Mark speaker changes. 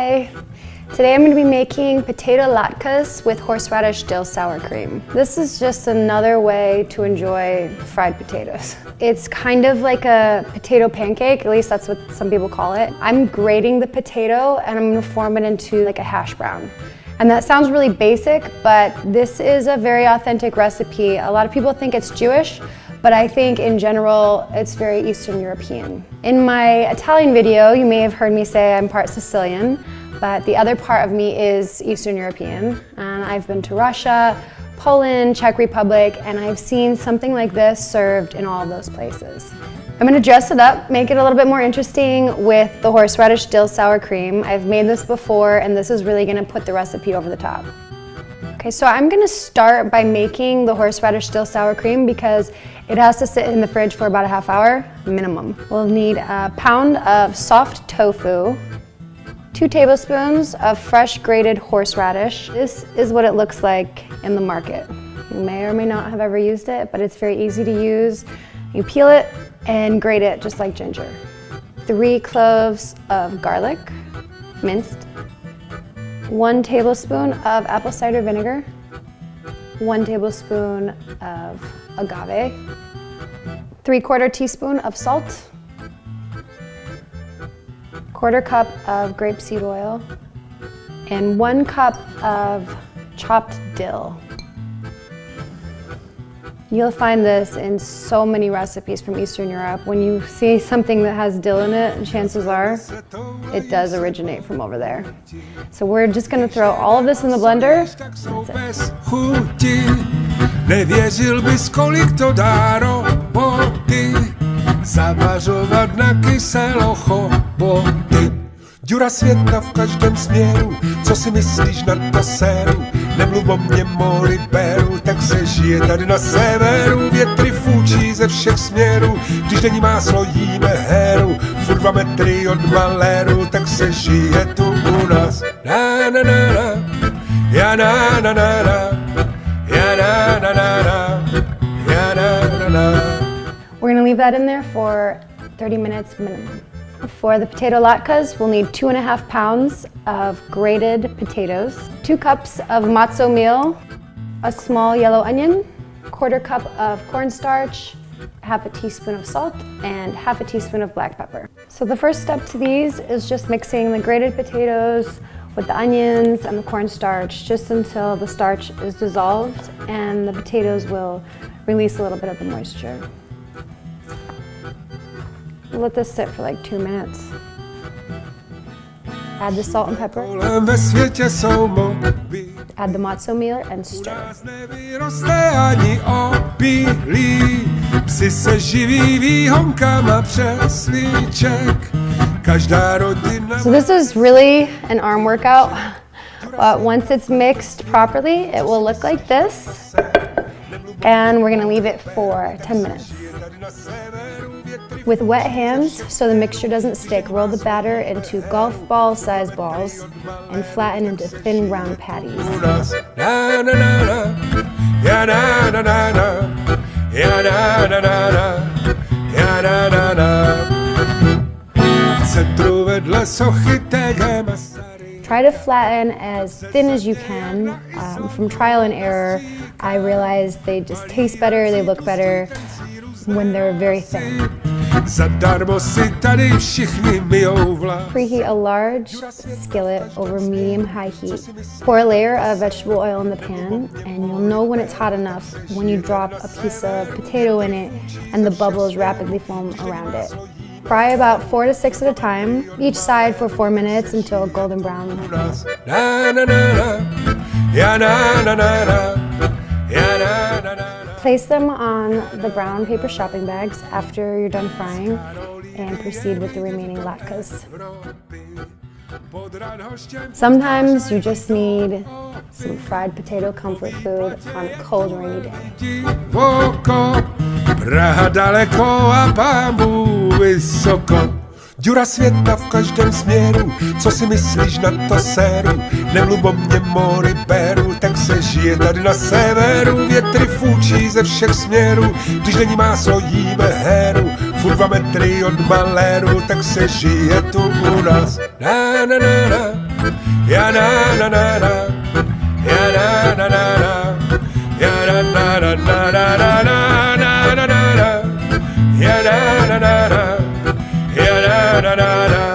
Speaker 1: Hi! Today I'm going to be making potato latkes with horseradish-dill sour cream. This is just another way to enjoy fried potatoes. It's kind of like a potato pancake, at least that's what some people call it. I'm grating the potato and I'm going to form it into like a hash brown. And that sounds really basic, but this is a very authentic recipe. A lot of people think it's Jewish, but I think in general it's very Eastern European. In my Italian video, you may have heard me say I'm part Sicilian, but the other part of me is Eastern European. And I've been to Russia, Poland, Czech Republic, and I've seen something like this served in all of those places. I'm gonna dress it up, make it a little bit more interesting with the horseradish-dill sour cream. I've made this before, and this is really gonna put the recipe over the top. Okay, so I'm gonna start by making the horseradish-dill sour cream because it has to sit in the fridge for about a half hour minimum. We'll need a pound of soft tofu, 2 tablespoons of fresh grated horseradish. This is what it looks like in the market. You may or may not have ever used it, but it's very easy to use. You peel it and grate it just like ginger. 3 cloves of garlic, minced. 1 tablespoon of apple cider vinegar. 1 tablespoon of agave. 3/4 teaspoon of salt. 1/4 cup of grapeseed oil. And 1 cup of chopped dill. You'll find this in so many recipes from Eastern Europe. When you see something that has dill in it, chances are it does originate from over there. So we're just gonna throw all of this in the blender. That's it.
Speaker 2: Nevěřil bys, kolik to dá roboty, zavařovat na kyselo choboty. Děra světa v každém směru, co si myslíš na to séru? Nemluv o mě, moli beru, tak se žije tady na severu. Větry fúčí ze všech směrů, když není máslo, jíme heru. Furt 2 metry od maléru, tak se žije tu u nás. Na na na na, ja na na na na, ja na na na na, ja na na na.
Speaker 1: We're gonna leave that in there for 30 minutes minimum. For the potato latkes, we'll need 2.5 pounds of grated potatoes, 2 cups of matzo meal, a small yellow onion, 1/4 cup of cornstarch, 1/2 teaspoon of salt, and 1/2 teaspoon of black pepper. So the first step to these is just mixing the grated potatoes with the onions and the cornstarch just until the starch is dissolved and the potatoes will release a little bit of the moisture. Let this sit for like 2 minutes. Add the salt and pepper. Add the matzo meal and stir. So this is really an arm workout, but once it's mixed properly, it will look like this. And we're gonna leave it for 10 minutes. With wet hands, so the mixture doesn't stick, roll the batter into golf ball size balls and flatten into thin round patties. Try to flatten as thin as you can. From trial and error, I realized they just taste better, they look better when they're very thin. Preheat a large skillet over medium-high heat. Pour a layer of vegetable oil in the pan, and you'll know when it's hot enough when you drop a piece of potato in it and the bubbles rapidly foam around it. Fry about 4 to 6 at a time, each side for 4 minutes until golden brown. Place them on the brown paper shopping bags after you're done frying and proceed with the remaining latkes. Sometimes you just need some fried potato comfort food on a cold, rainy day.
Speaker 2: Praha daleko a Pámu vysoko. Děra světa v každém směru, co si myslíš na to séru? Nemluv o mě, moli beru, tak se žije tady na severu. Větry fúčí ze všech směrů, když není máslo, jíme heru. Furt 2 metry od maléru, tak se žije tu u nás. Na na na na. Ja na na na na, ja na na na na, ja na na na na na na na na na na, ja na na na na, ja na na na na.